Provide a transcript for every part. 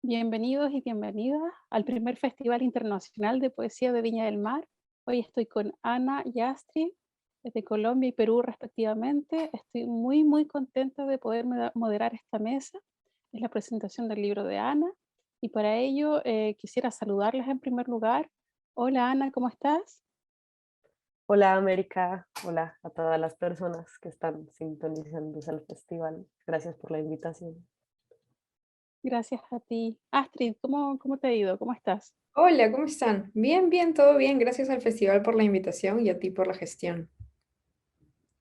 Bienvenidos y bienvenidas al primer Festival Internacional de Poesía de Viña del Mar. Hoy estoy con Ana y Astrid, de Colombia y Perú respectivamente. Estoy muy contenta de poder moderar esta mesa. Es la presentación del libro de Ana y para ello quisiera saludarlas en primer lugar. Hola Ana, ¿cómo estás? Hola América, hola a todas las personas que están sintonizándose al festival. Gracias por la invitación. Gracias a ti. Astrid, ¿cómo te ha ido? ¿Cómo estás? Hola, ¿cómo están? Bien, bien, todo bien. Gracias al festival por la invitación y a ti por la gestión.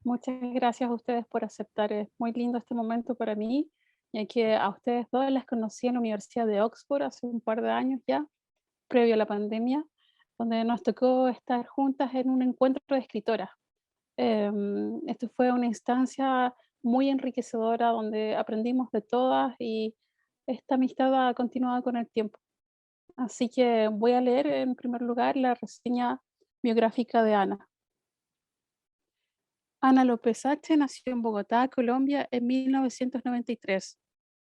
Muchas gracias a ustedes por aceptar. Es muy lindo este momento para mí, ya que a ustedes dos las conocí en la Universidad de Oxford hace un par de años ya, previo a la pandemia, donde nos tocó estar juntas en un encuentro de escritoras. Esto fue una instancia muy enriquecedora donde aprendimos de todas y esta amistad ha continuado con el tiempo. Así que voy a leer en primer lugar la reseña biográfica de Ana. Ana López H. nació en Bogotá, Colombia, en 1993.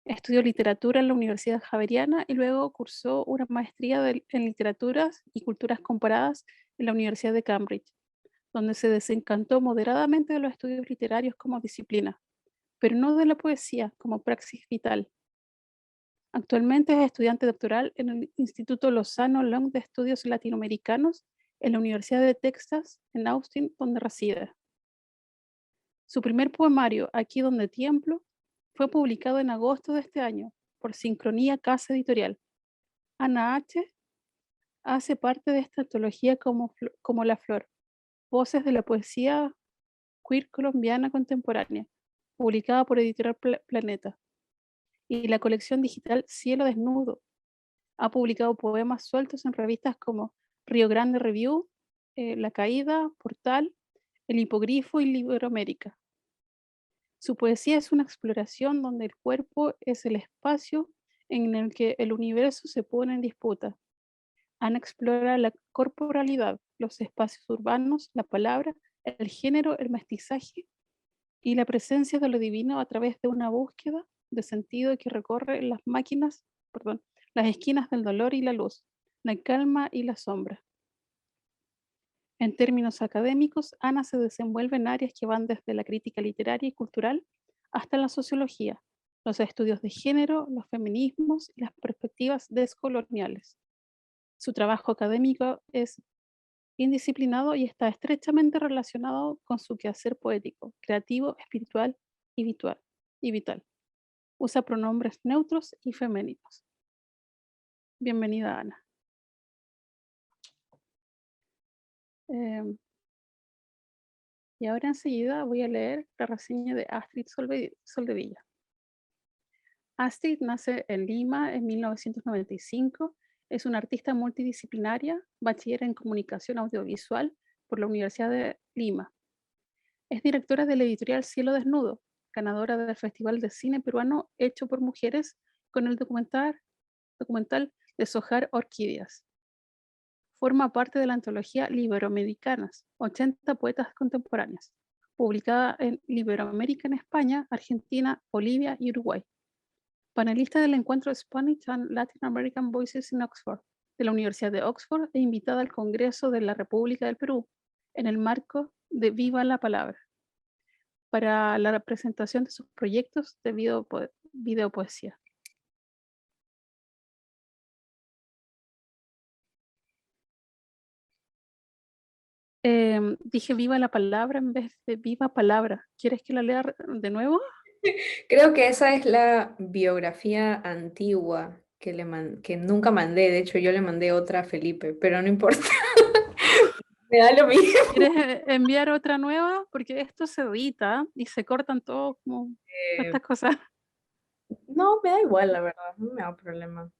Estudió literatura en la Universidad Javeriana y luego cursó una maestría en literaturas y culturas comparadas en la Universidad de Cambridge, donde se desencantó moderadamente de los estudios literarios como disciplina, pero no de la poesía como praxis vital. Actualmente es estudiante doctoral en el Instituto Lozano Long de Estudios Latinoamericanos en la Universidad de Texas en Austin, donde reside. Su primer poemario, Aquí donde tiemblo, fue publicado en agosto de este año por Sincronía Casa Editorial. Ana H. hace parte de esta antología como La Flor, Voces de la Poesía Queer Colombiana Contemporánea, publicada por Editorial Planeta, y la colección digital Cielo Desnudo. Ha publicado poemas sueltos en revistas como Río Grande Review, La Caída, Portal, El Hipogrifo y Libroamérica. Su poesía es una exploración donde el cuerpo es el espacio en el que el universo se pone en disputa. Ana explora la corporalidad, los espacios urbanos, la palabra, el género, el mestizaje y la presencia de lo divino a través de una búsqueda de sentido que recorre las esquinas del dolor y la luz, la calma y la sombra. En términos académicos, Ana se desenvuelve en áreas que van desde la crítica literaria y cultural hasta la sociología, los estudios de género, los feminismos y las perspectivas descoloniales. Su trabajo académico es indisciplinado y está estrechamente relacionado con su quehacer poético, creativo, espiritual y vital. Usa pronombres neutros y femeninos. Bienvenida, Ana. Em, y ahora enseguida voy a leer la reseña de Astrid Soldevilla. Astrid nace en Lima en 1995. Es una artista multidisciplinaria, bachiller en comunicación audiovisual por la Universidad de Lima. Es directora de la editorial Cielo Desnudo, ganadora del Festival de Cine Peruano hecho por mujeres con el documental Deshojar Orquídeas. Forma parte de la antología Liberoamericanas, 80 poetas contemporáneas, publicada en Liberoamérica en España, Argentina, Bolivia y Uruguay. Panelista del encuentro Spanish and Latin American Voices in Oxford de la Universidad de Oxford e invitada al Congreso de la República del Perú en el marco de Viva la Palabra para la presentación de sus proyectos de videopoesía. Dije viva la palabra en vez de viva palabra. ¿Quieres que la lea de nuevo? Creo que esa es la biografía antigua que nunca mandé. De hecho, yo le mandé otra a Felipe, pero no importa. Me da lo mismo. ¿Quieres enviar otra nueva? Porque esto se edita y se cortan todo como Eh, estas cosas. no, me da igual, la verdad. No me da problema.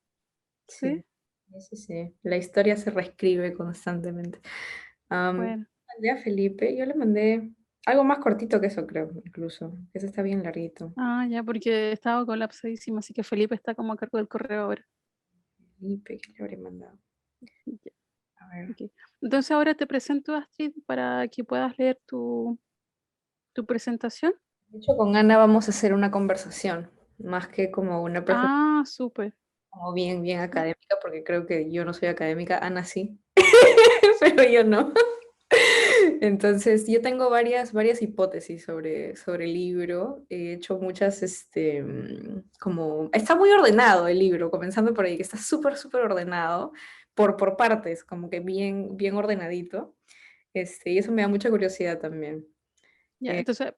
Sí, Sí, sí, sí. La historia se reescribe constantemente. bueno. Mandé a Felipe, yo le mandé algo más cortito que eso, creo, incluso. Ese está bien larguito. Ah, ya, porque estaba colapsadísimo, así que Felipe está como a cargo del correo ahora. Felipe, ¿qué le habré mandado? Ya, A ver. ok. Entonces ahora te presento a Astrid para que puedas leer tu presentación. De hecho, con Ana vamos a hacer una conversación, más que como una presentación. Ah, súper. como bien, bien académica, porque creo que yo no soy académica, Ana sí, pero yo no. Entonces, yo tengo varias hipótesis sobre el libro. He hecho muchas, como... Está muy ordenado el libro, comenzando por ahí, que está súper, súper ordenado, por partes, como que bien, bien ordenadito. Y eso me da mucha curiosidad también. Ya, Eh, entonces,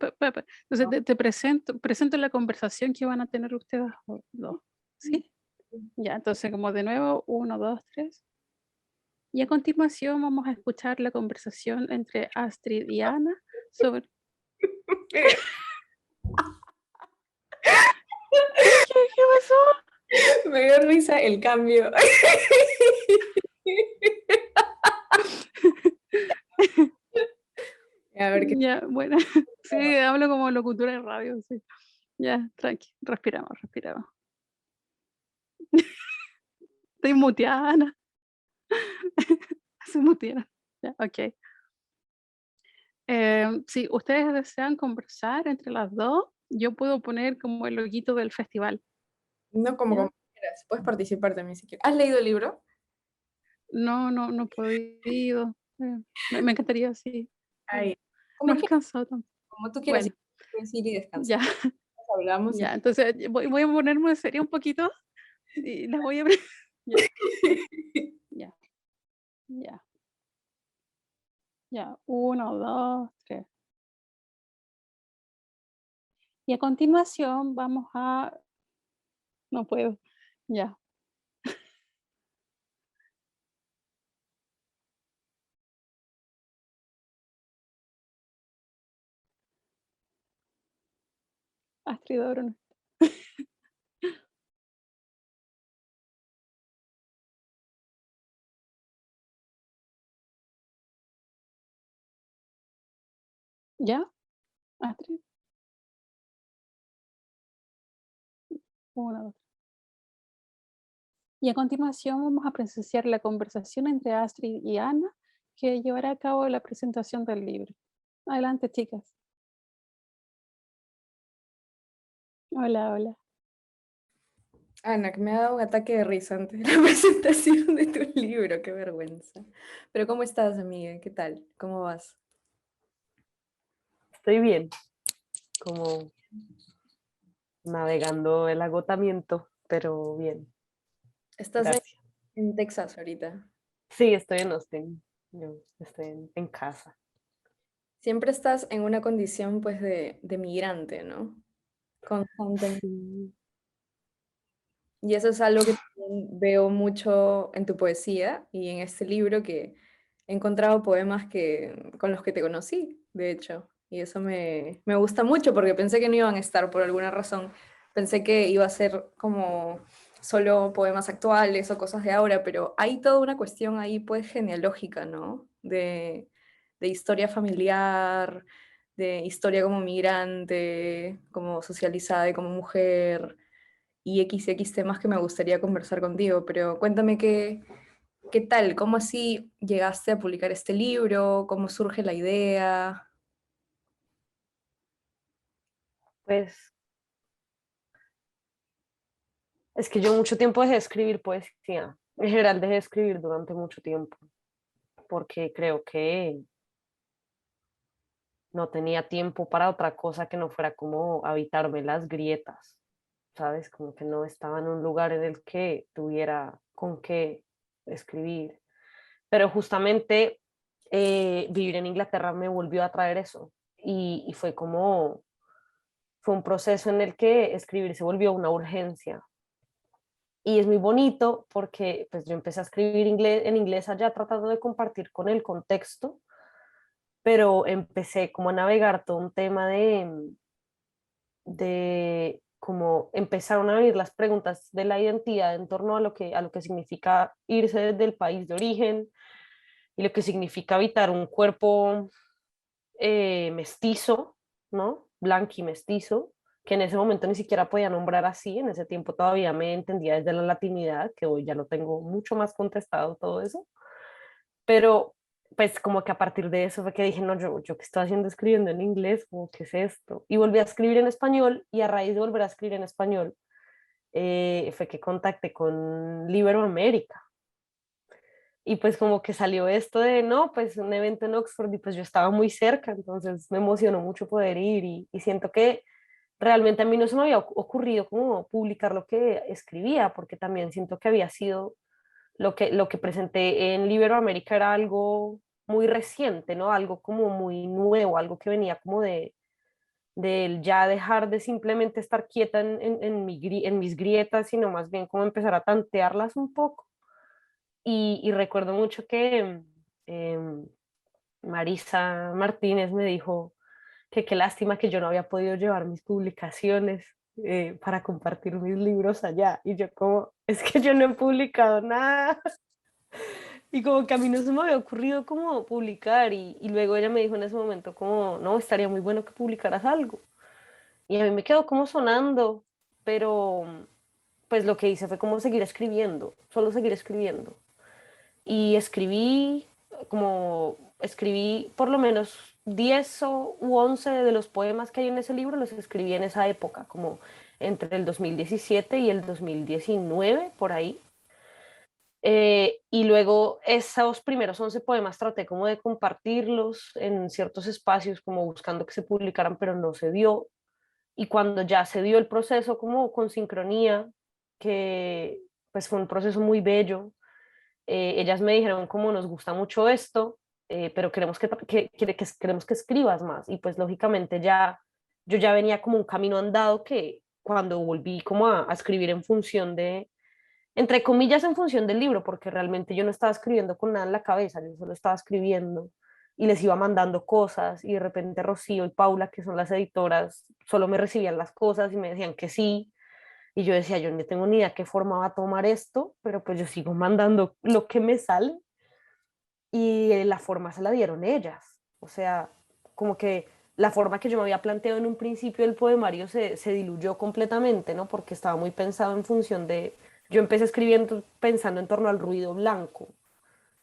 entonces te presento la conversación que van a tener ustedes dos. ¿Sí? Ya, entonces como de nuevo, 1, 2, 3. Y a continuación vamos a escuchar la conversación entre Astrid y Ana sobre... ¿Qué pasó? Me dio risa el cambio. A ver qué... Ya, bueno, sí, hablo como locutora de radio, sí. Ya, tranqui, respiramos. Estoy muteada, Ana. Se mutearon. Ya, ok. Si ustedes desean conversar entre las dos, yo puedo poner como el loguito del festival. No como ¿Ya? quieras, puedes participar también si quieres. ¿Has leído el libro? No he podido. Me encantaría, sí. Ay, No como he quieras, alcanzado tampoco. como tú quieras, Bueno, si puedes ir y descansar. ya, Hablamos y... ya. Entonces voy a ponerme seria un poquito y las voy a... Ya, ya, ya, ya. 1, 2, 3. Y a continuación vamos a... No puedo. Ya. Astrid Oro no. ¿Ya? Astrid. 1, 2. Y a continuación vamos a presenciar la conversación entre Astrid y Ana, que llevará a cabo la presentación del libro. Adelante, chicas. Hola. Ana, que me ha dado un ataque de risa antes de la presentación de tu libro, qué vergüenza. Pero ¿cómo estás, amiga? ¿Qué tal? ¿Cómo vas? Estoy bien, como navegando el agotamiento, pero bien, ¿Estás gracias. en Texas ahorita? Sí, estoy en Austin, yo estoy en casa. Siempre estás en una condición, pues, de migrante, ¿no? Constantemente. Sí. Y eso es algo que también veo mucho en tu poesía y en este libro que he encontrado poemas con los que te conocí, de hecho. Y eso me gusta mucho porque pensé que no iban a estar por alguna razón. Pensé que iba a ser como solo poemas actuales o cosas de ahora, pero hay toda una cuestión ahí pues genealógica, ¿no? De historia familiar, de historia como migrante, como socializada y como mujer y XX temas que me gustaría conversar contigo, pero cuéntame qué tal, cómo así llegaste a publicar este libro, cómo surge la idea. Pues es que yo mucho tiempo dejé de escribir poesía. En general dejé de escribir durante mucho tiempo, porque creo que no tenía tiempo para otra cosa que no fuera como habitarme las grietas, ¿sabes? Como que no estaba en un lugar en el que tuviera con qué escribir. Pero justamente vivir en Inglaterra me volvió a traer eso y fue como, fue un proceso en el que escribir se volvió una urgencia. Y es muy bonito porque pues yo empecé a escribir en inglés allá tratando de compartir con el contexto, pero empecé como a navegar todo un tema de cómo empezaron a venir las preguntas de la identidad en torno a lo que significa irse del país de origen y lo que significa habitar un cuerpo mestizo, ¿no? Blanco y mestizo, que en ese momento ni siquiera podía nombrar así, en ese tiempo todavía me entendía desde la latinidad, que hoy ya lo tengo mucho más contestado todo eso, pero pues como que a partir de eso fue que dije, no, yo qué estoy haciendo escribiendo en inglés, como, ¿qué es esto? Y volví a escribir en español y a raíz de volver a escribir en español, fue que contacté con Libero América. Y pues como que salió esto de, no, pues un evento en Oxford y pues yo estaba muy cerca, entonces me emocionó mucho poder ir y siento que realmente a mí no se me había ocurrido como publicar lo que escribía, porque también siento que había sido lo que presenté en Libero América era algo muy reciente, ¿no? Algo como muy nuevo, algo que venía como de ya dejar de simplemente estar quieta en mis grietas, sino más bien como empezar a tantearlas un poco. Y recuerdo mucho que em, Marisa Martínez me dijo que qué lástima que yo no había podido llevar mis publicaciones para compartir mis libros allá. Y yo como, es que yo no he publicado nada. Y como que a mí no se me había ocurrido como publicar. Y luego ella me dijo en ese momento como, no, estaría muy bueno que publicaras algo. Y a mí me quedó como sonando, pero pues lo que hice fue como seguir escribiendo, solo seguir escribiendo. Y escribí por lo menos 10 u 11 de los poemas que hay en ese libro, los escribí en esa época, como entre el 2017 y el 2019, por ahí. Y luego esos primeros 11 poemas traté como de compartirlos en ciertos espacios, como buscando que se publicaran, pero no se dio. Y cuando ya se dio el proceso como con sincronía, que pues fue un proceso muy bello, ellas me dijeron como nos gusta mucho esto, pero queremos queremos que escribas más. Y pues lógicamente ya yo ya venía como un camino andado que cuando volví como a escribir en función de, entre comillas, en función del libro, porque realmente yo no estaba escribiendo con nada en la cabeza, yo solo estaba escribiendo y les iba mandando cosas y de repente Rocío y Paula, que son las editoras, solo me recibían las cosas y me decían que sí. Y yo decía, yo no tengo ni idea qué forma va a tomar esto, pero pues yo sigo mandando lo que me sale y la forma se la dieron ellas. O sea, como que la forma que yo me había planteado en un principio del poemario se diluyó completamente, ¿no? Porque estaba muy pensado en función de, yo empecé escribiendo pensando en torno al ruido blanco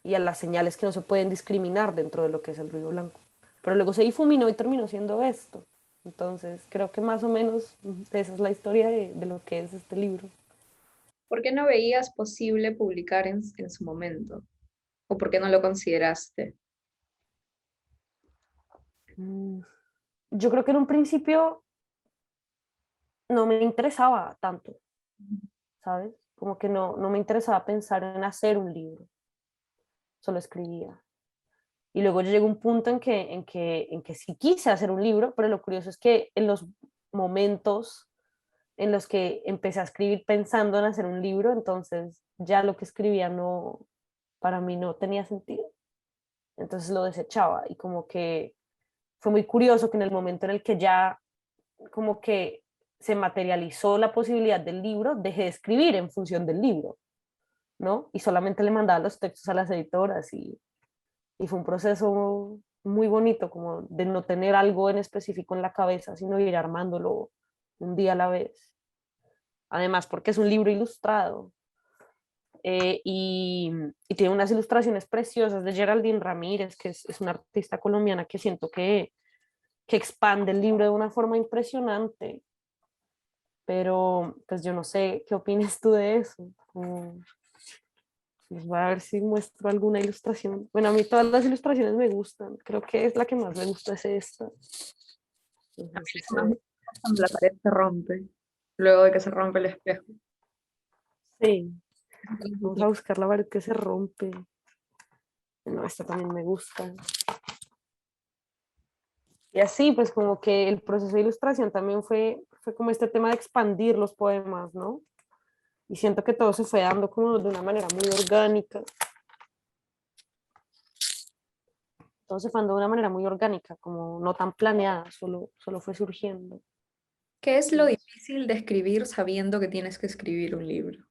y a las señales que no se pueden discriminar dentro de lo que es el ruido blanco. Pero luego se difuminó y terminó siendo esto. Entonces, creo que más o menos esa es la historia de lo que es este libro. ¿Por qué no veías posible publicar en su momento? ¿O por qué no lo consideraste? Mm, Yo creo que en un principio no me interesaba tanto, ¿sabes? Como que no me interesaba pensar en hacer un libro, solo escribía. Y luego yo llegué a un punto en que sí quise hacer un libro, pero lo curioso es que en los momentos en los que empecé a escribir pensando en hacer un libro, entonces ya lo que escribía no, para mí no tenía sentido. Entonces lo desechaba y como que fue muy curioso que en el momento en el que ya como que se materializó la posibilidad del libro, dejé de escribir en función del libro, ¿no? Y solamente le mandaba los textos a las editoras y fue un proceso muy bonito, como de no tener algo en específico en la cabeza, sino ir armándolo un día a la vez. Además, porque es un libro ilustrado y tiene unas ilustraciones preciosas de Geraldine Ramírez, que es una artista colombiana que siento que expande el libro de una forma impresionante. Pero pues yo no sé qué opinas tú de eso. Pues voy a ver si muestro alguna ilustración. Bueno, a mí todas las ilustraciones me gustan. Creo que es la que más me gusta es esta. No sé si se Más ve. cuando la pared se rompe, luego de que se rompe el espejo. Sí, vamos a buscar la pared que se rompe. No, esta también me gusta. Y así, pues como que el proceso de ilustración también fue como este tema de expandir los poemas, ¿no? Y siento que todo se fue dando como de una manera muy orgánica. Todo se fue dando de una manera muy orgánica, como no tan planeada, solo fue surgiendo. ¿Qué es lo difícil de escribir sabiendo que tienes que escribir un libro?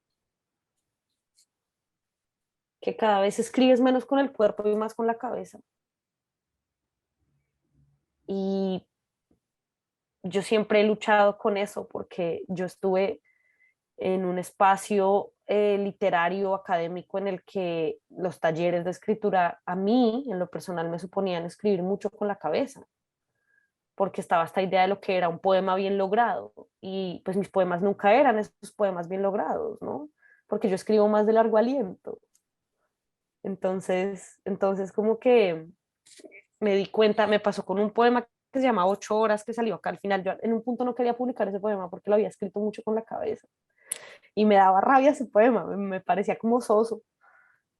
Que cada vez escribes menos con el cuerpo y más con la cabeza. Y yo siempre he luchado con eso porque yo estuve en un espacio literario, académico, en el que los talleres de escritura a mí, en lo personal, me suponían escribir mucho con la cabeza. porque estaba esta idea de lo que era un poema bien logrado, y pues mis poemas nunca eran esos poemas bien logrados, ¿no? Porque yo escribo más de largo aliento. Entonces como que me di cuenta, me pasó con un poema que se llama 8 horas, que salió acá al final. Yo en un punto no quería publicar ese poema porque lo había escrito mucho con la cabeza y me daba rabia ese poema, me parecía como soso,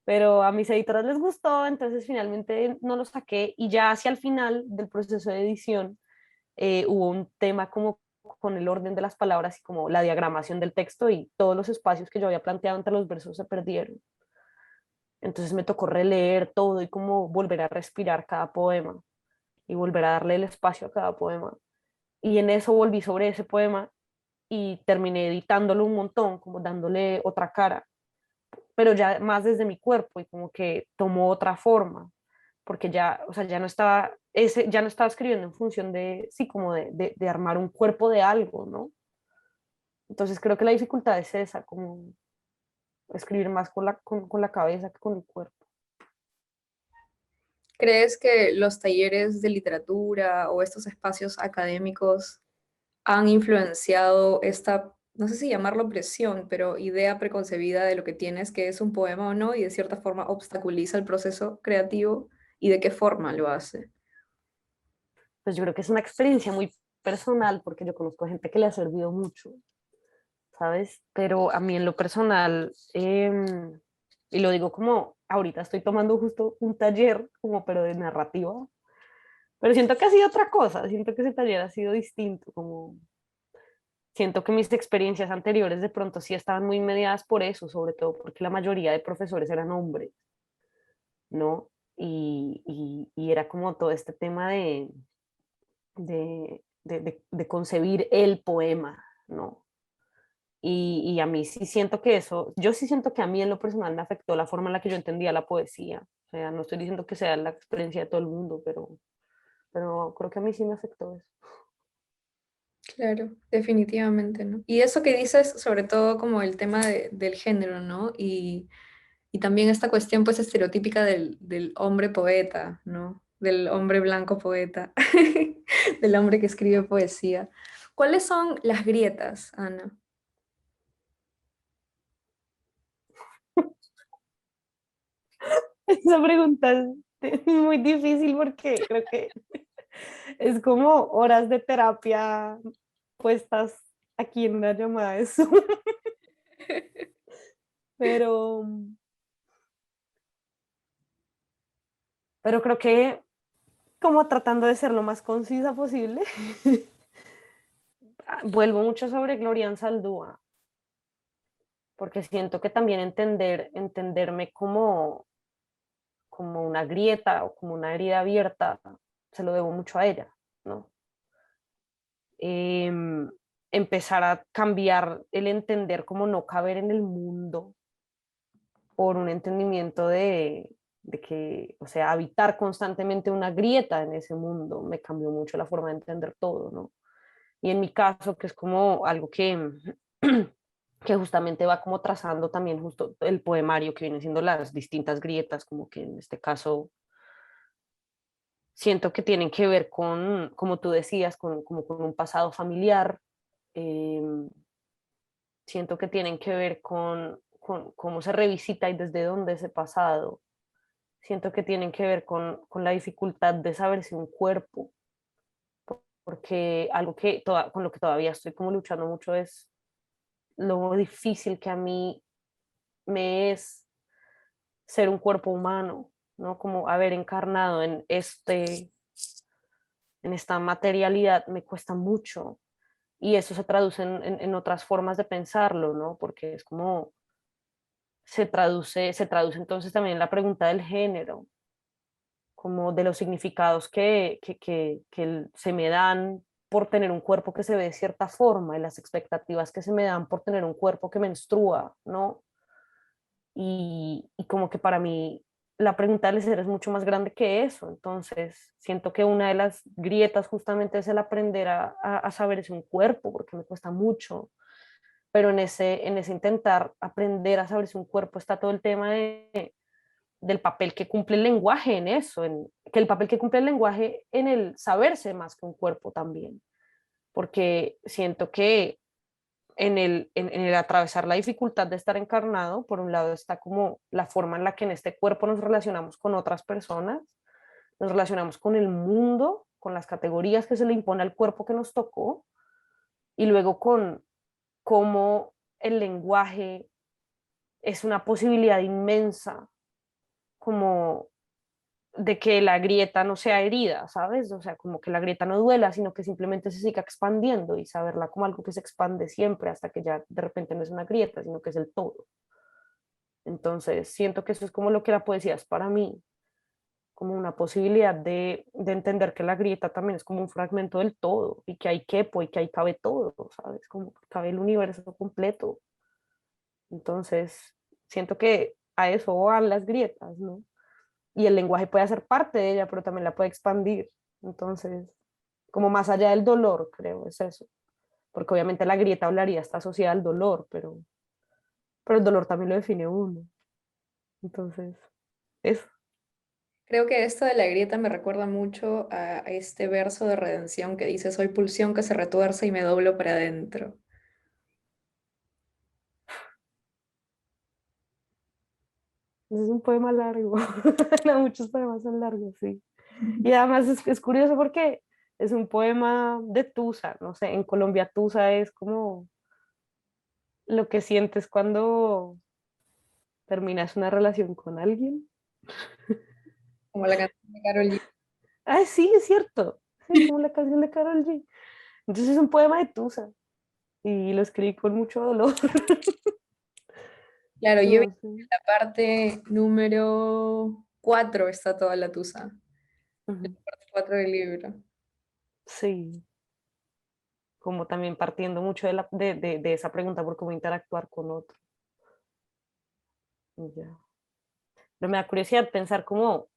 pero a mis editores les gustó, entonces finalmente no lo saqué, y ya hacia el final del proceso de edición hubo un tema como con el orden de las palabras y como la diagramación del texto, y todos los espacios que yo había planteado entre los versos se perdieron. Entonces me tocó releer todo y como volver a respirar cada poema y volver a darle el espacio a cada poema. Y en eso volví sobre ese poema y terminé editándolo un montón, como dándole otra cara, pero ya más desde mi cuerpo, y como que tomó otra forma, porque ya, o sea, ya no estaba escribiendo en función de, sí, como de armar un cuerpo de algo, ¿no? Entonces creo que la dificultad es esa, como escribir más con la cabeza que con el cuerpo. ¿Crees que los talleres de literatura o estos espacios académicos han influenciado esta, no sé si llamarlo presión, pero idea preconcebida de lo que tienes, que es un poema o no, y de cierta forma obstaculiza el proceso creativo y de qué forma lo hace? Pues yo creo que es una experiencia muy personal, porque yo conozco gente que le ha servido mucho, ¿sabes? Pero a mí en lo personal, y lo digo como ahorita estoy tomando justo un taller, como pero de narrativa, pero siento que ha sido otra cosa, siento que ese taller ha sido distinto, como siento que mis experiencias anteriores de pronto sí estaban muy mediadas por eso, sobre todo porque la mayoría de profesores eran hombres, ¿no? Y era como todo este tema de concebir el poema, ¿no? Y a mí sí siento que eso, yo sí siento que a mí en lo personal me afectó la forma en la que yo entendía la poesía. O sea, no estoy diciendo que sea la experiencia de todo el mundo, pero creo que a mí sí me afectó eso. Claro, definitivamente, ¿no? Y eso que dices, sobre todo como el tema del género, ¿no? Y también esta cuestión pues estereotípica del hombre poeta, ¿no? Del hombre blanco poeta, del hombre que escribe poesía. ¿Cuáles son las grietas, Ana? Esa pregunta es muy difícil porque creo que es como horas de terapia puestas aquí en una llamada de Zoom. Pero, pero creo que como tratando de ser lo más concisa posible, vuelvo mucho sobre Glorian Saldúa, porque siento que también entenderme como una grieta o como una herida abierta, se lo debo mucho a ella, ¿no? Em, Empezar a cambiar el entender como no caber en el mundo por un entendimiento de que, o sea, habitar constantemente una grieta en ese mundo me cambió mucho la forma de entender todo, ¿no? Y en mi caso, que es como algo que justamente va como trazando también justo el poemario, que viene siendo las distintas grietas, como que en este caso siento que tienen que ver con, como tú decías, como con un pasado familiar. eh, Siento que tienen que ver con cómo se revisita y desde dónde ese pasado. Siento que tienen que ver con la dificultad de saberse un cuerpo, porque algo con lo que todavía estoy como luchando mucho es lo difícil que a mí me es ser un cuerpo humano, ¿no? Como haber encarnado en esta materialidad me cuesta mucho, y eso se traduce en otras formas de pensarlo, ¿no? Porque es como se traduce entonces también en la pregunta del género, como de los significados que se me dan por tener un cuerpo que se ve de cierta forma, y las expectativas que se me dan por tener un cuerpo que menstrua, ¿no? Y como que para mí la pregunta del ser es mucho más grande que eso. Entonces siento que una de las grietas justamente es el aprender a saberse un cuerpo, porque me cuesta mucho, pero en ese intentar aprender a saberse un cuerpo está todo el tema del papel que cumple el lenguaje en eso, que el papel que cumple el lenguaje en el saberse más que un cuerpo también, porque siento que en el atravesar la dificultad de estar encarnado, por un lado está como la forma en la que en este cuerpo nos relacionamos con otras personas, nos relacionamos con el mundo, con las categorías que se le impone al cuerpo que nos tocó, y luego con cómo el lenguaje es una posibilidad inmensa, como de que la grieta no sea herida, ¿sabes? O sea, como que la grieta no duela, sino que simplemente se siga expandiendo y saberla como algo que se expande siempre hasta que ya de repente no es una grieta, sino que es el todo. Entonces, siento que eso es como lo que la poesía es para mí, como una posibilidad de entender que la grieta también es como un fragmento del todo y que hay quepo y que ahí cabe todo, ¿sabes? Como que cabe el universo completo. Entonces, siento que a eso van las grietas, ¿no? Y el lenguaje puede hacer parte de ella, pero también la puede expandir. Entonces, como más allá del dolor, creo, es eso. Porque obviamente la grieta hablaría, está asociada al dolor, pero el dolor también lo define uno. Entonces, eso. Creo que esto de la grieta me recuerda mucho a este verso de Redención que dice, soy pulsión que se retuerce y me doblo para adentro. Es un poema largo. No, muchos poemas son largos, sí. Y además es curioso porque es un poema de tusa, no sé, en Colombia tusa es como lo que sientes cuando terminas una relación con alguien. Como la canción de Karol G. Ah, sí, es cierto. Sí, como la canción de Karol G. Entonces es un poema de tusa y lo escribí con mucho dolor. Claro, yo vi No sé. la parte número 4 está toda la tusa, Ujú. parte 4 del libro. Sí, como también partiendo mucho de esa pregunta por cómo interactuar con otro. Y ya. Pero me da curiosidad pensar cómo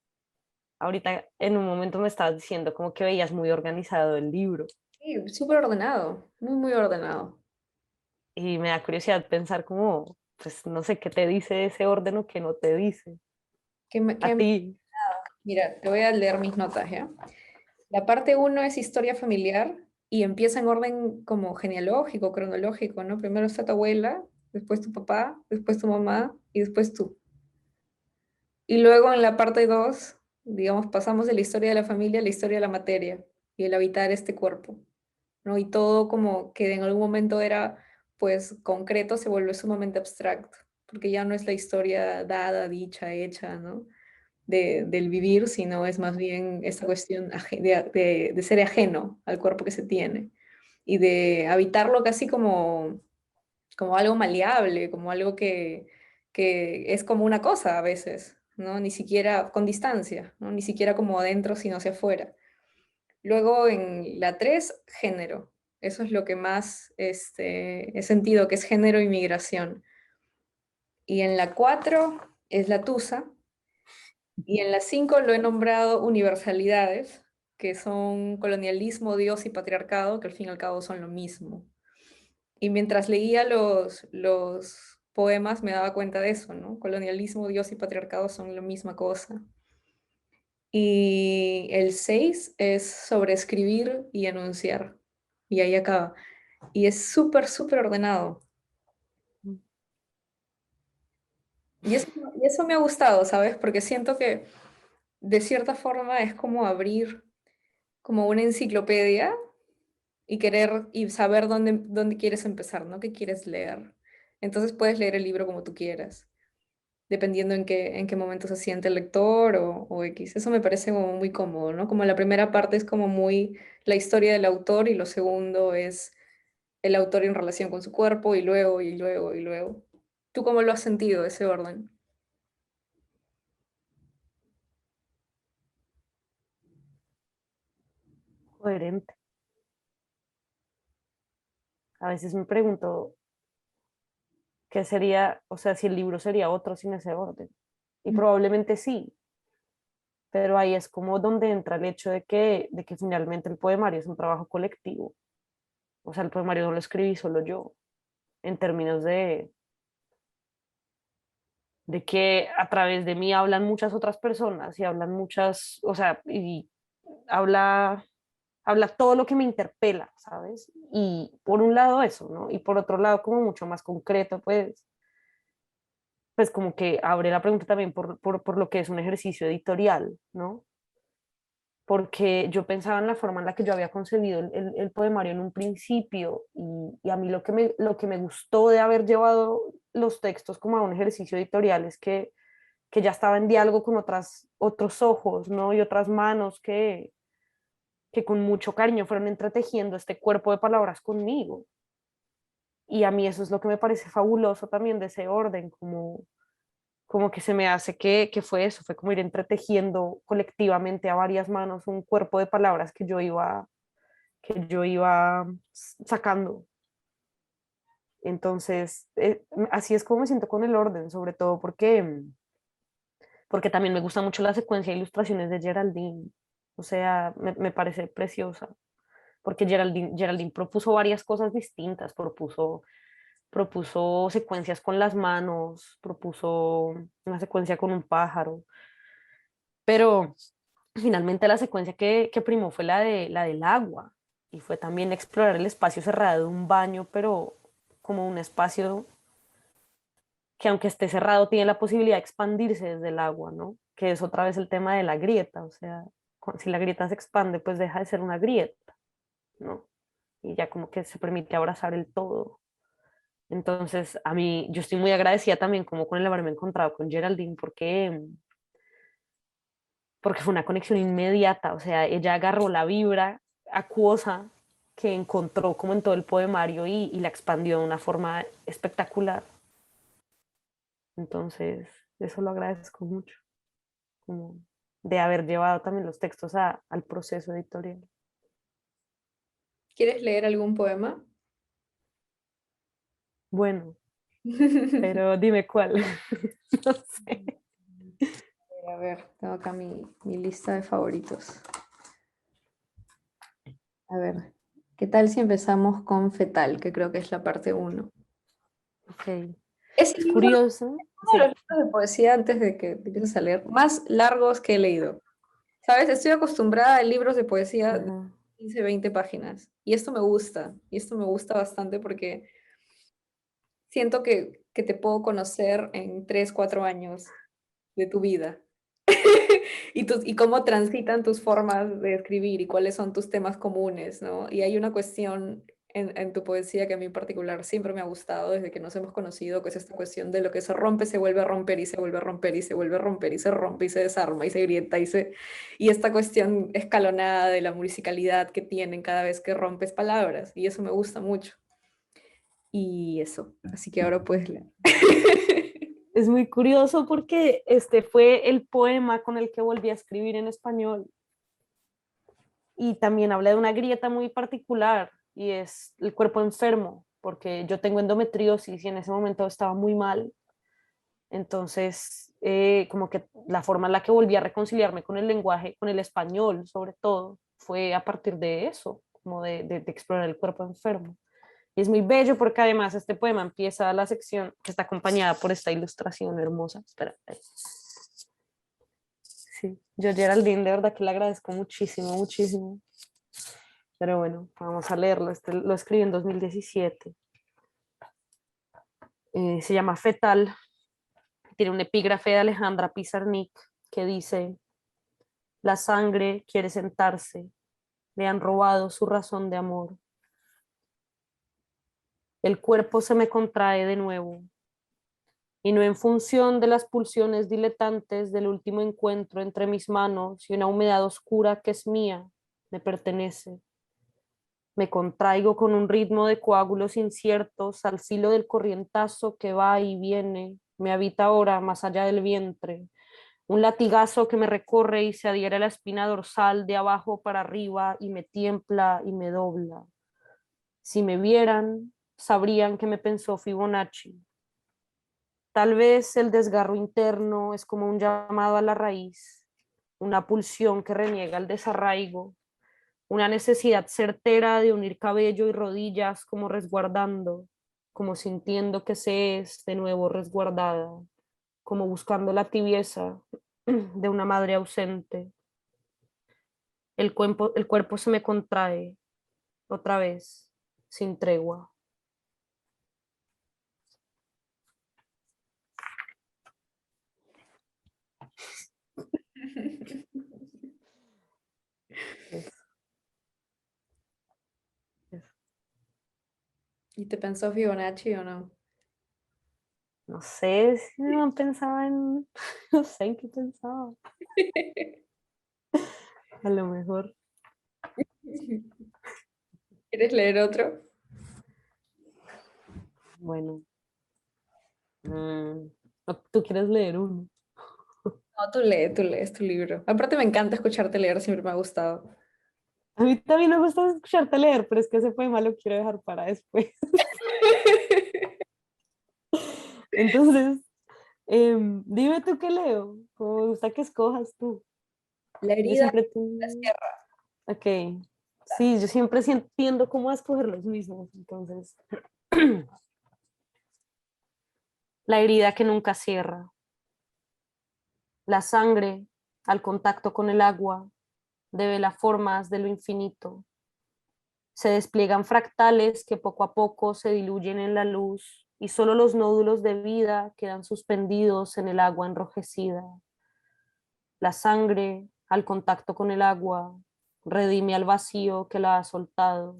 ahorita en un momento me estabas diciendo como que veías muy organizado el libro Sí, súper ordenado, muy, muy ordenado. y me da curiosidad pensar cómo, pues no sé qué te dice ese orden o qué no te dice a ti. Mira, te voy a leer mis notas, ¿ya? La parte uno es historia familiar y empieza en orden como genealógico, cronológico, ¿no? Primero está tu abuela, después tu papá, después tu mamá y después tú. Y luego en la parte 2 digamos, pasamos de la historia de la familia a la historia de la materia y el habitar este cuerpo, ¿no? Y todo como que en algún momento era, pues, concreto, se vuelve sumamente abstracto, porque ya no es la historia dada, dicha, hecha, ¿no? Del vivir, sino es más bien esta cuestión de ser ajeno al cuerpo que se tiene y de habitarlo casi como algo maleable, como algo que es como una cosa a veces, ¿no? Ni siquiera con distancia, ¿no? Ni siquiera como adentro, sino hacia afuera. Luego en la 3 género. Eso es lo que más he sentido, que es género y migración. Y en la 4 es la tusa. Y en la 5 lo he nombrado universalidades, que son colonialismo, Dios y patriarcado, que al fin y al cabo son lo mismo. Y mientras leía los poemas me daba cuenta de eso, ¿no? Colonialismo, Dios y patriarcado son la misma cosa. Y el 6 es sobre escribir y enunciar. Y ahí acaba. Y es súper, súper ordenado. Y eso me ha gustado, ¿sabes? Porque siento que de cierta forma es como abrir como una enciclopedia y querer y saber dónde quieres empezar, ¿no? ¿Qué quieres leer? Entonces puedes leer el libro como tú quieras, dependiendo en qué momento se siente el lector o X. Eso me parece como muy cómodo, ¿no? Como la primera parte es como muy la historia del autor y lo segundo es el autor en relación con su cuerpo y luego y luego y luego. ¿Tú cómo lo has sentido, ese orden? Coherente. A veces me pregunto qué sería, o sea, si el libro sería otro sin ese orden. Y probablemente sí, pero ahí es como donde entra el hecho de que finalmente el poemario es un trabajo colectivo. O sea, el poemario no lo escribí solo yo, en términos de que a través de mí hablan muchas otras personas y hablan muchas, o sea, y habla, habla todo lo que me interpela, ¿sabes? Y por un lado eso, ¿no? Y por otro lado, como mucho más concreto, pues como que abre la pregunta también por lo que es un ejercicio editorial, ¿no? Porque yo pensaba en la forma en la que yo había concebido el poemario en un principio y a mí lo que me gustó de haber llevado los textos como a un ejercicio editorial es que ya estaba en diálogo con otros ojos, ¿no? Y otras manos que con mucho cariño fueron entretejiendo este cuerpo de palabras conmigo. Y a mí eso es lo que me parece fabuloso también de ese orden, como que se me hace que fue eso, fue como ir entretejiendo colectivamente a varias manos un cuerpo de palabras que yo iba sacando. Entonces, así es como me siento con el orden, sobre todo porque también me gusta mucho la secuencia de ilustraciones de Geraldine. O sea, me parece preciosa, porque Geraldine propuso varias cosas distintas, propuso secuencias con las manos, propuso una secuencia con un pájaro, pero finalmente la secuencia que primó fue la del agua, y fue también explorar el espacio cerrado de un baño, pero como un espacio que aunque esté cerrado tiene la posibilidad de expandirse desde el agua, ¿no? Que es otra vez el tema de la grieta, o sea, si la grieta se expande, pues deja de ser una grieta, ¿no? Y ya como que se permite abrazar el todo. Entonces, a mí, yo estoy muy agradecida también como con el haberme encontrado con Geraldine, porque fue una conexión inmediata, o sea, ella agarró la vibra acuosa que encontró como en todo el poemario y la expandió de una forma espectacular. Entonces, eso lo agradezco mucho, como de haber llevado también los textos al proceso editorial. ¿Quieres leer algún poema? Bueno, pero dime cuál. No sé. A ver, tengo acá mi lista de favoritos. A ver, ¿qué tal si empezamos con Fetal, que creo que es la parte uno? Ok. Ese Es libro es curioso, uno de sí. los libros de poesía, antes de que te empieces a leer, más largos que he leído. ¿Sabes? Estoy acostumbrada a libros de poesía de Ajá. 15, 20 páginas. Y esto me gusta bastante porque siento que te puedo conocer en 3, 4 años de tu vida. Y cómo transitan tus formas de escribir y cuáles son tus temas comunes, ¿no? Y hay una cuestión en tu poesía que a mí en particular siempre me ha gustado desde que nos hemos conocido, que es esta cuestión de lo que se rompe se vuelve a romper y se vuelve a romper y se vuelve a romper y se rompe y se desarma y se grieta y esta cuestión escalonada de la musicalidad que tienen cada vez que rompes palabras. Y eso me gusta mucho. Y eso, así que ahora puedes leer. Es muy curioso porque este fue el poema con el que volví a escribir en español y también habla de una grieta muy particular y es el cuerpo enfermo, porque yo tengo endometriosis y en ese momento estaba muy mal. Entonces, como que la forma en la que volví a reconciliarme con el lenguaje, con el español sobre todo, fue a partir de eso, como de explorar el cuerpo enfermo. Y es muy bello porque además este poema empieza la sección que está acompañada por esta ilustración hermosa. Espera. Sí, yo Geraldine, de verdad que le agradezco muchísimo, muchísimo. Pero bueno, vamos a leerlo. Este lo escribí en 2017. Se llama Fetal. Tiene un epígrafe de Alejandra Pizarnik que dice: la sangre quiere sentarse, le han robado su razón de amor. El cuerpo se me contrae de nuevo, y no en función de las pulsiones diletantes del último encuentro entre mis manos y una humedad oscura que es mía, me pertenece. Me contraigo con un ritmo de coágulos inciertos al filo del corrientazo que va y viene, me habita ahora más allá del vientre, un latigazo que me recorre y se adhiere a la espina dorsal de abajo para arriba y me tiembla y me dobla. Si me vieran, sabrían que me pensó Fibonacci. Tal vez el desgarro interno es como un llamado a la raíz, una pulsión que reniega el desarraigo, una necesidad certera de unir cabello y rodillas como resguardando, como sintiendo que se es de nuevo resguardada. como buscando la tibieza de una madre ausente. El cuerpo se me contrae otra vez, sin tregua. Eso, eso. ¿Y te pensó Fibonacci o no? No sé si no pensaba en, no sé en qué pensaba. A lo mejor. ¿Quieres leer otro? Bueno. ¿O tú quieres leer uno? No, tú lees tu libro. Aparte me encanta escucharte leer, siempre me ha gustado. A mí también me gusta escucharte leer, pero es que ese poema lo quiero dejar para después. Entonces, dime tú qué leo. Como me gusta que escojas tú. La Yo herida siempre la tú. sierra. Ok. Sí, yo siempre tiendo como a escoger los mismos. Entonces, la herida que nunca cierra. La sangre, al contacto con el agua, devela formas de lo infinito. Se despliegan fractales que poco a poco se diluyen en la luz y solo los nódulos de vida quedan suspendidos en el agua enrojecida. La sangre, al contacto con el agua, redime al vacío que la ha soltado.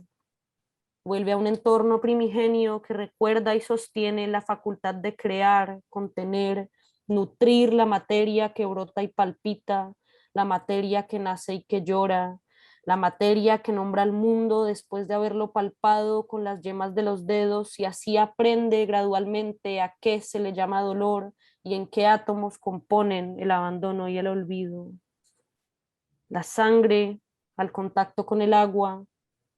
Vuelve a un entorno primigenio que recuerda y sostiene la facultad de crear, contener, nutrir la materia que brota y palpita, la materia que nace y que llora, la materia que nombra al mundo después de haberlo palpado con las yemas de los dedos y así aprende gradualmente a qué se le llama dolor y en qué átomos componen el abandono y el olvido. La sangre, al contacto con el agua,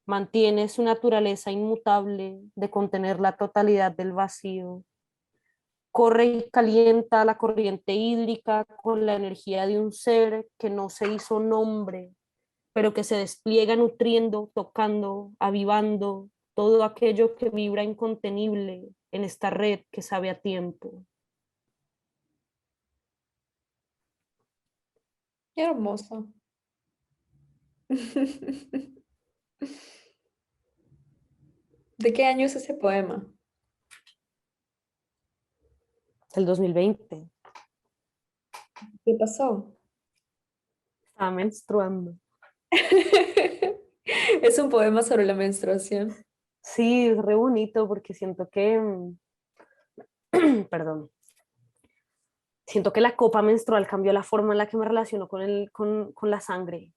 mantiene su naturaleza inmutable de contener la totalidad del vacío. Corre y calienta la corriente hídrica con la energía de un ser que no se hizo nombre, pero que se despliega nutriendo, tocando, avivando todo aquello que vibra incontenible en esta red que sabe a tiempo. Qué hermoso. ¿De qué año es ese poema? El 2020. ¿Qué pasó? Estaba menstruando. Es un poema sobre la menstruación. Sí, es re bonito porque siento que, perdón, siento que la copa menstrual cambió la forma en la que me relaciono con la sangre,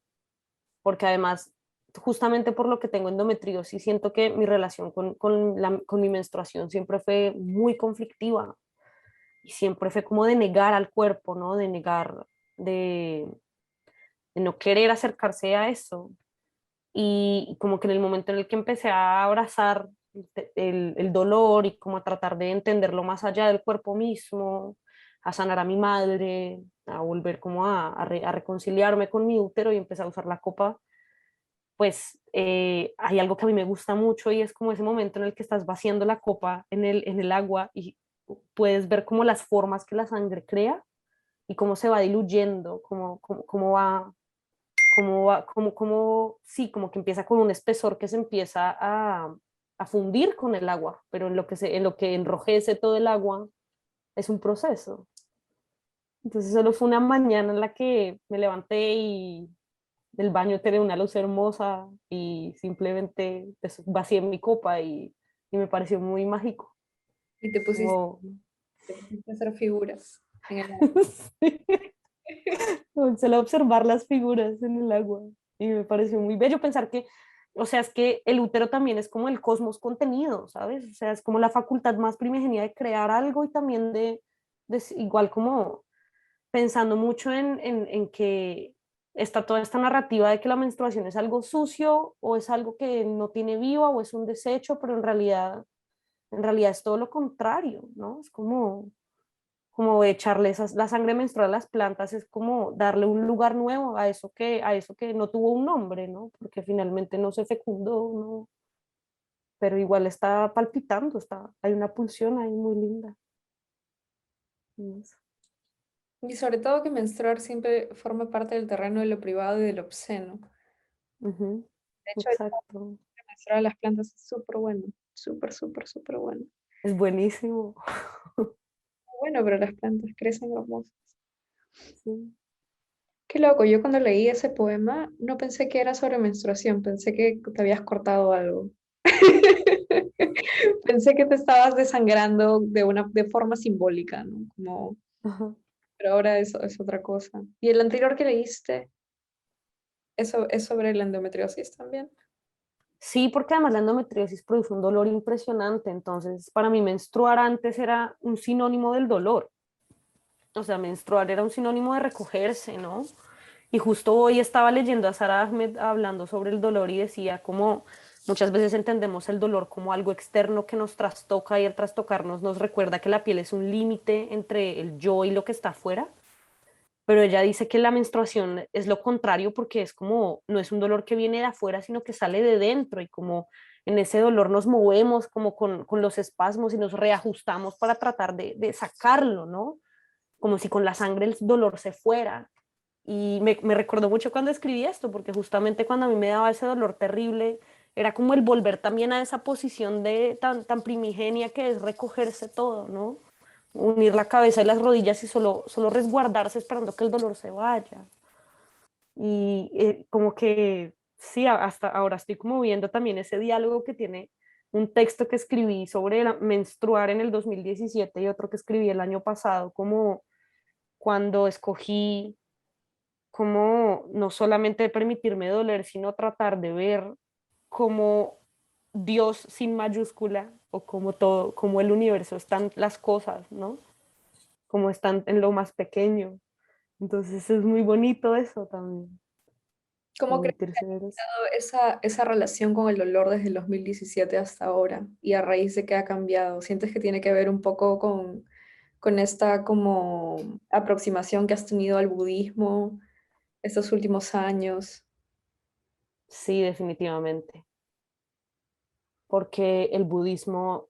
porque además, justamente por lo que tengo endometriosis, siento que mi relación con mi menstruación siempre fue muy conflictiva y siempre fue como de negar al cuerpo, ¿no? De negar, de, de no querer acercarse a eso. Y como que en el momento en el que empecé a abrazar el dolor y como a tratar de entenderlo más allá del cuerpo mismo, a sanar a mi madre, a volver como a reconciliarme con mi útero y empecé a usar la copa, pues hay algo que a mí me gusta mucho y es como ese momento en el que estás vaciando la copa en el agua y puedes ver como las formas que la sangre crea y cómo se va diluyendo, cómo va sí, como que empieza con un espesor que se empieza a fundir con el agua, pero en lo que enrojece todo el agua es un proceso. Entonces solo fue una mañana en la que me levanté y del baño tenía una luz hermosa y simplemente vacié mi copa y me pareció muy mágico. Y Como, te pusiste a hacer figuras en el agua. sí, solo observar las figuras en el agua y me pareció muy bello pensar que, o sea, es que el útero también es como el cosmos contenido, ¿sabes? O sea, es como la facultad más primigenia de crear algo y también igual como pensando mucho en que está toda esta narrativa de que la menstruación es algo sucio o es algo que no tiene vida o es un desecho, pero en realidad es todo lo contrario, ¿no? Es como echarle la sangre menstrual a las plantas, es como darle un lugar nuevo a eso que no tuvo un nombre, ¿no? Porque finalmente no se fecundó, ¿no? Pero igual está palpitando, hay una pulsión ahí muy linda. Y eso. Y sobre todo que menstruar siempre forma parte del terreno de lo privado y de lo obsceno. Ujú, De hecho, el exacto. menstruar a las plantas es súper bueno, súper, súper, súper bueno. Es buenísimo. Bueno, pero las plantas crecen hermosas. Sí. Qué loco, yo cuando leí ese poema no pensé que era sobre menstruación, pensé que te habías cortado algo. Pensé que te estabas desangrando de forma simbólica, ¿no? Como, Ajá. pero ahora eso es otra cosa. ¿Y el anterior que leíste, eso es sobre la endometriosis también? Sí, porque además la endometriosis produce un dolor impresionante, entonces para mí menstruar antes era un sinónimo del dolor, o sea, menstruar era un sinónimo de recogerse, ¿no? Y justo hoy estaba leyendo a Sara Ahmed hablando sobre el dolor y decía como muchas veces entendemos el dolor como algo externo que nos trastoca y al trastocarnos nos recuerda que la piel es un límite entre el yo y lo que está afuera, pero ella dice que la menstruación es lo contrario porque es como, no es un dolor que viene de afuera, sino que sale de dentro y como en ese dolor nos movemos como con los espasmos y nos reajustamos para tratar de sacarlo, ¿no? Como si con la sangre el dolor se fuera. Y me recordó mucho cuando escribí esto, porque justamente cuando a mí me daba ese dolor terrible, era como el volver también a esa posición de tan primigenia que es recogerse todo, ¿no? Unir la cabeza y las rodillas y solo resguardarse esperando que el dolor se vaya. Y como que sí, hasta ahora estoy como viendo también ese diálogo que tiene un texto que escribí sobre menstruar en el 2017 y otro que escribí el año pasado, como cuando escogí como no solamente permitirme doler, sino tratar de ver cómo Dios sin mayúscula o como todo, como el universo están las cosas, ¿no? Como están en lo más pequeño. Entonces es muy bonito eso también, ¿Cómo crees permitirse ver eso. esa relación con el dolor desde el 2017 hasta ahora? Y a raíz de qué ha cambiado, ¿sientes que tiene que ver un poco con esta como aproximación que has tenido al budismo estos últimos años? Sí, definitivamente, porque el budismo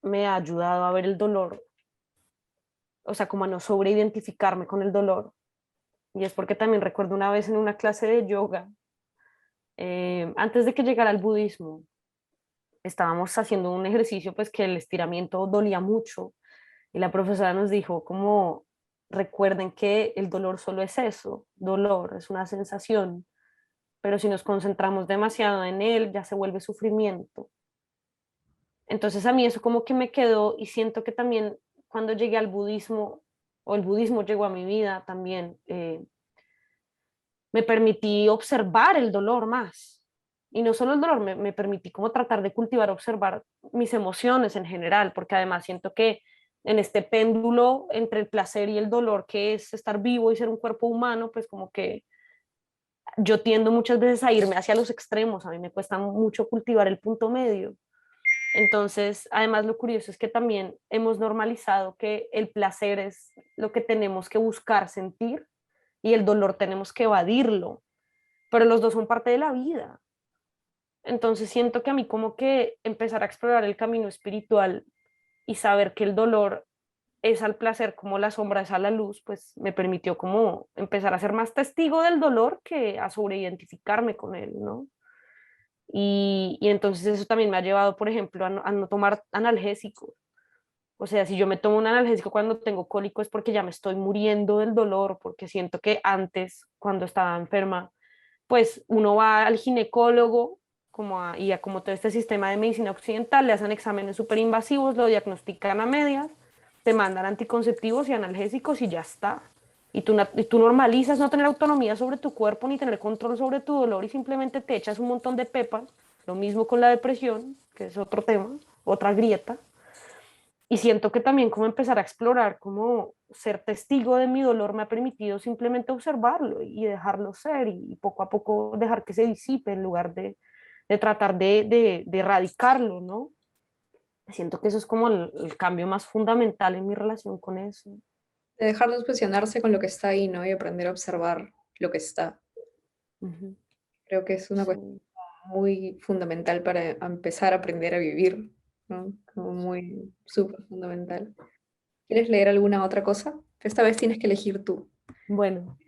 me ha ayudado a ver el dolor, o sea, como a no sobreidentificarme con el dolor. Y es porque también recuerdo una vez en una clase de yoga, antes de que llegara el budismo, estábamos haciendo un ejercicio pues que el estiramiento dolía mucho y la profesora nos dijo como recuerden que el dolor solo es eso, dolor, es una sensación, pero si nos concentramos demasiado en él ya se vuelve sufrimiento. Entonces a mí eso como que me quedó y siento que también cuando llegué al budismo o el budismo llegó a mi vida también, me permití observar el dolor más. Y no solo el dolor, me permití como tratar de cultivar, observar mis emociones en general, porque además siento que en este péndulo entre el placer y el dolor, que es estar vivo y ser un cuerpo humano, pues como que yo tiendo muchas veces a irme hacia los extremos, a mí me cuesta mucho cultivar el punto medio. Entonces, además lo curioso es que también hemos normalizado que el placer es lo que tenemos que buscar sentir y el dolor tenemos que evadirlo, pero los dos son parte de la vida. Entonces siento que a mí como que empezar a explorar el camino espiritual y saber que el dolor es al placer como la sombra es a la luz, pues me permitió como empezar a ser más testigo del dolor que a sobreidentificarme con él, ¿no? Y entonces eso también me ha llevado, por ejemplo, a no tomar analgésicos. O sea, si yo me tomo un analgésico cuando tengo cólico es porque ya me estoy muriendo del dolor, porque siento que antes, cuando estaba enferma, pues uno va al ginecólogo y a como todo este sistema de medicina occidental, le hacen exámenes súper invasivos, lo diagnostican a medias, te mandan anticonceptivos y analgésicos y ya está. Y tú normalizas no tener autonomía sobre tu cuerpo ni tener control sobre tu dolor y simplemente te echas un montón de pepas. Lo mismo con la depresión, que es otro tema, otra grieta. Y siento que también como empezar a explorar, como ser testigo de mi dolor me ha permitido simplemente observarlo y dejarlo ser y poco a poco dejar que se disipe en lugar de tratar de erradicarlo, ¿no? Siento que eso es como el cambio más fundamental en mi relación con eso. De dejar de obsesionarse con lo que está ahí, ¿no? Y aprender a observar lo que está. Ujú, Creo que es una cuestión sí. muy fundamental para empezar a aprender a vivir, ¿no? Como muy súper fundamental. ¿Quieres leer alguna otra cosa? Esta vez tienes que elegir tú. Bueno,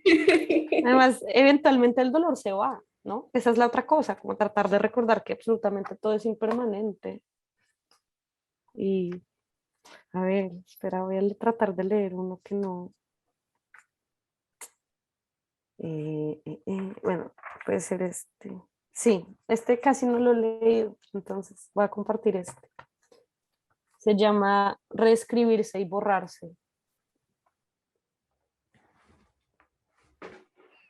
además, eventualmente el dolor se va, ¿no? Esa es la otra cosa, como tratar de recordar que absolutamente todo es impermanente. Y, a ver, espera, voy a tratar de leer uno que no. Bueno, puede ser este. Sí, este casi no lo he leído, entonces voy a compartir este. Se llama Reescribirse y borrarse.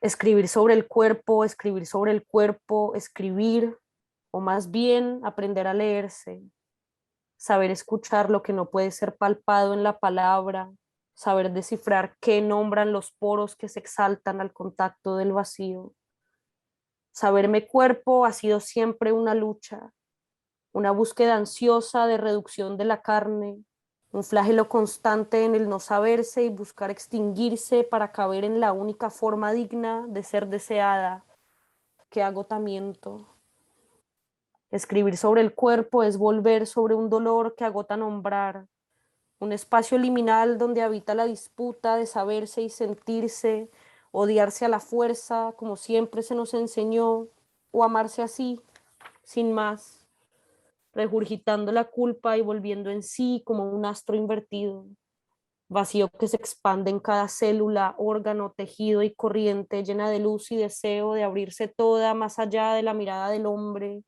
Escribir sobre el cuerpo, escribir sobre el cuerpo, escribir, o más bien aprender a leerse, saber escuchar lo que no puede ser palpado en la palabra, saber descifrar qué nombran los poros que se exaltan al contacto del vacío. Saberme cuerpo ha sido siempre una lucha, una búsqueda ansiosa de reducción de la carne, un flagelo constante en el no saberse y buscar extinguirse para caber en la única forma digna de ser deseada. Qué agotamiento. Escribir sobre el cuerpo es volver sobre un dolor que agota nombrar, un espacio liminal donde habita la disputa de saberse y sentirse, odiarse a la fuerza, como siempre se nos enseñó, o amarse así, sin más, regurgitando la culpa y volviendo en sí como un astro invertido, vacío que se expande en cada célula, órgano, tejido y corriente, llena de luz y deseo de abrirse toda más allá de la mirada del hombre,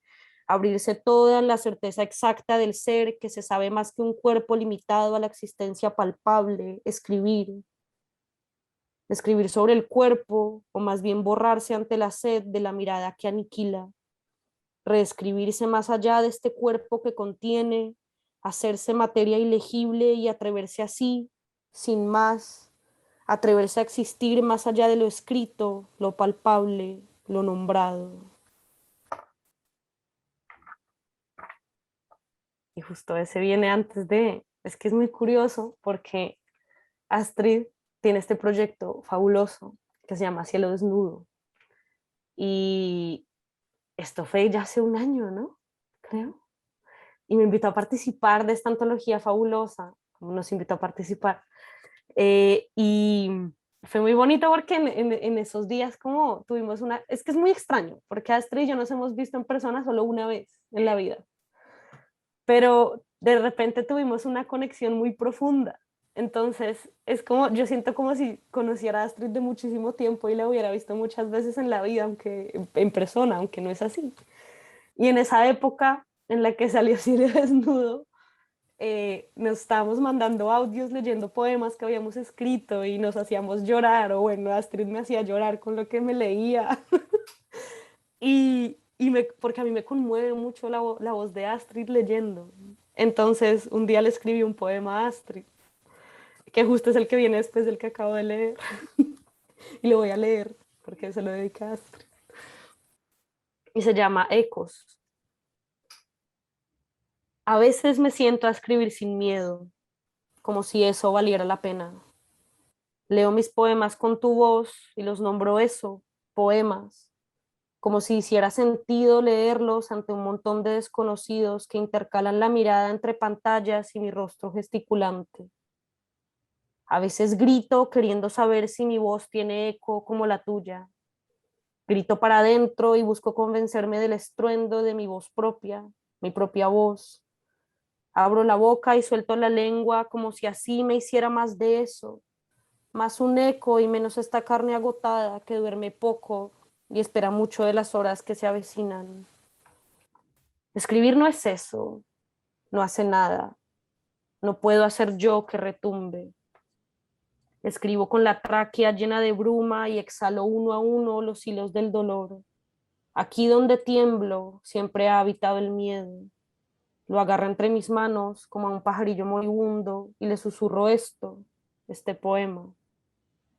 abrirse toda en la certeza exacta del ser que se sabe más que un cuerpo limitado a la existencia palpable, escribir sobre el cuerpo, o más bien borrarse ante la sed de la mirada que aniquila, reescribirse más allá de este cuerpo que contiene, hacerse materia ilegible y atreverse así, sin más, atreverse a existir más allá de lo escrito, lo palpable, lo nombrado. Y justo ese viene antes de, es que es muy curioso porque Astrid tiene este proyecto fabuloso que se llama Cielo Desnudo. Y esto fue ya hace un año, ¿no? Creo. Y me invitó a participar de esta antología fabulosa, como nos invitó a participar. Y fue muy bonito porque en esos días como tuvimos una, es que es muy extraño, porque Astrid y yo nos hemos visto en persona solo una vez en la vida, pero de repente tuvimos una conexión muy profunda. Entonces es como, yo siento como si conociera a Astrid de muchísimo tiempo y la hubiera visto muchas veces en la vida, aunque en persona, aunque no es así. Y en esa época en la que salió Cielo Desnudo, nos estábamos mandando audios leyendo poemas que habíamos escrito y nos hacíamos llorar, o bueno, Astrid me hacía llorar con lo que me leía. Porque a mí me conmueve mucho la voz de Astrid leyendo. Entonces, un día le escribí un poema a Astrid, que justo es el que viene después del que acabo de leer. Y lo voy a leer, porque se lo dedica a Astrid. Y se llama Ecos. A veces me siento a escribir sin miedo, como si eso valiera la pena. Leo mis poemas con tu voz y los nombro eso, poemas, como si hiciera sentido leerlos ante un montón de desconocidos que intercalan la mirada entre pantallas y mi rostro gesticulante. A veces grito queriendo saber si mi voz tiene eco como la tuya. Grito para adentro y busco convencerme del estruendo de mi propia voz. Abro la boca y suelto la lengua como si así me hiciera más de eso, más un eco y menos esta carne agotada que duerme poco y espera mucho de las horas que se avecinan. Escribir no es eso, no hace nada, no puedo hacer yo que retumbe. Escribo con la tráquea llena de bruma y exhalo uno a uno los hilos del dolor. Aquí donde tiemblo siempre ha habitado el miedo. Lo agarro entre mis manos como a un pajarillo moribundo y le susurro este poema.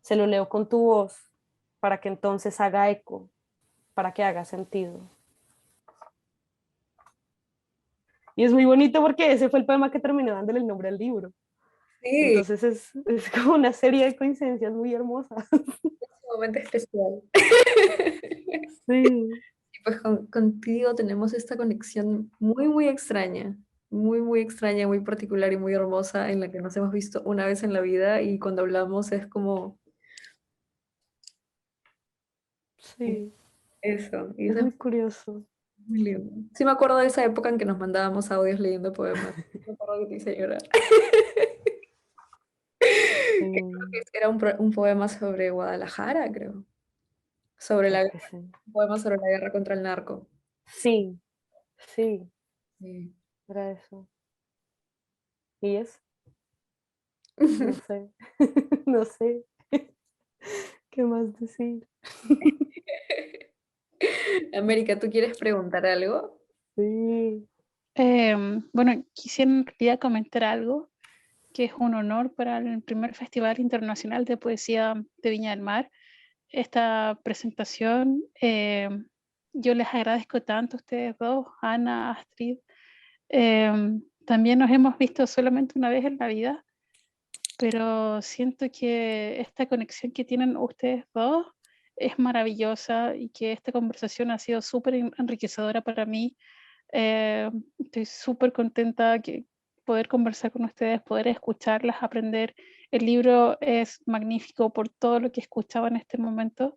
Se lo leo con tu voz para que entonces haga eco, para que haga sentido. Y es muy bonito porque ese fue el poema que terminó dándole el nombre al libro. Sí, Entonces es como una serie de coincidencias muy hermosas. un momento especial. Sí. Pues contigo tenemos esta conexión muy, muy extraña. muy, muy extraña, muy particular y muy hermosa en la que nos hemos visto una vez en la vida y cuando hablamos es como Sí, eso. Y es eso es muy curioso. muy lindo. Sí me acuerdo de esa época en que nos mandábamos audios leyendo poemas. Me acuerdo que te hice llorar. Que creo Sí, que era un poema sobre Guadalajara, creo. Sobre creo la, que sí. un poema sobre la guerra contra el narco. Sí, sí, Sí. era eso. ¿Y es? No sé, no sé qué más decir. América, ¿tú quieres preguntar algo? Sí, Bueno, quisiera en realidad comentar algo que es un honor para el primer Festival Internacional de Poesía de Viña del Mar. Esta presentación, yo les agradezco tanto a ustedes dos, Ana, Astrid. También nos hemos visto solamente una vez en la vida, pero siento que esta conexión que tienen ustedes dos es maravillosa y que esta conversación ha sido súper enriquecedora para mí. Estoy súper contenta que poder conversar con ustedes, poder escucharlas, aprender. El libro es magnífico por todo lo que he escuchado en este momento.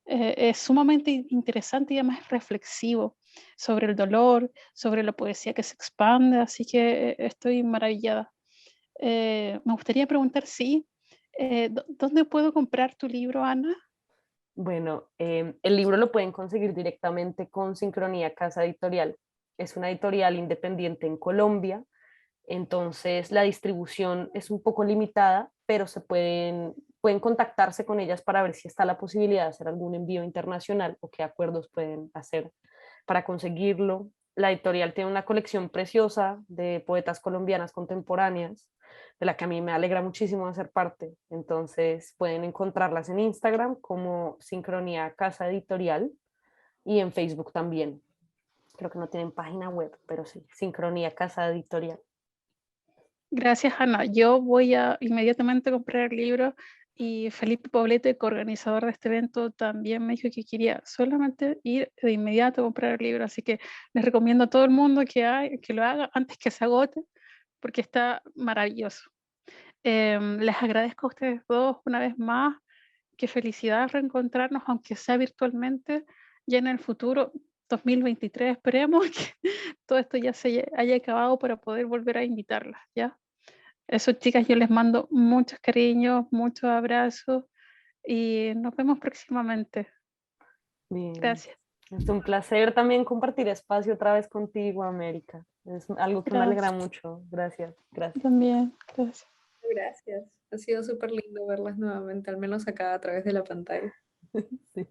Es sumamente interesante y además reflexivo sobre el dolor, sobre la poesía que se expande, así que estoy maravillada. Me gustaría preguntar, sí, ¿dónde puedo comprar tu libro, Ana? bueno, el libro lo pueden conseguir directamente con Sincronía Casa Editorial. Es una editorial independiente en Colombia, entonces la distribución es un poco limitada, pero pueden contactarse con ellas para ver si está la posibilidad de hacer algún envío internacional o qué acuerdos pueden hacer para conseguirlo. La editorial tiene una colección preciosa de poetas colombianas contemporáneas, de la que a mí me alegra muchísimo hacer parte. Entonces pueden encontrarlas en Instagram como Sincronía Casa Editorial y en Facebook también. Creo que no tienen página web, pero sí, Sincronía Casa Editorial. Gracias, Ana. Yo voy a inmediatamente comprar el libro y Felipe Poblete, coorganizador de este evento, también me dijo que quería solamente ir de inmediato a comprar el libro, así que les recomiendo a todo el mundo que lo haga antes que se agote, porque está maravilloso. Les agradezco a ustedes dos una vez más. Qué felicidad reencontrarnos, aunque sea virtualmente, ya en el futuro, 2023, esperemos que todo esto ya se haya acabado para poder volver a invitarlas, ¿ya? Eso, chicas, yo les mando muchos cariños, muchos abrazos y nos vemos próximamente. Bien. Gracias. Es un placer también compartir espacio otra vez contigo, América. Es algo que me alegra Gracias. mucho. Gracias, gracias. También, gracias. Gracias. Ha sido súper lindo verlas nuevamente, al menos acá a través de la pantalla. Sí.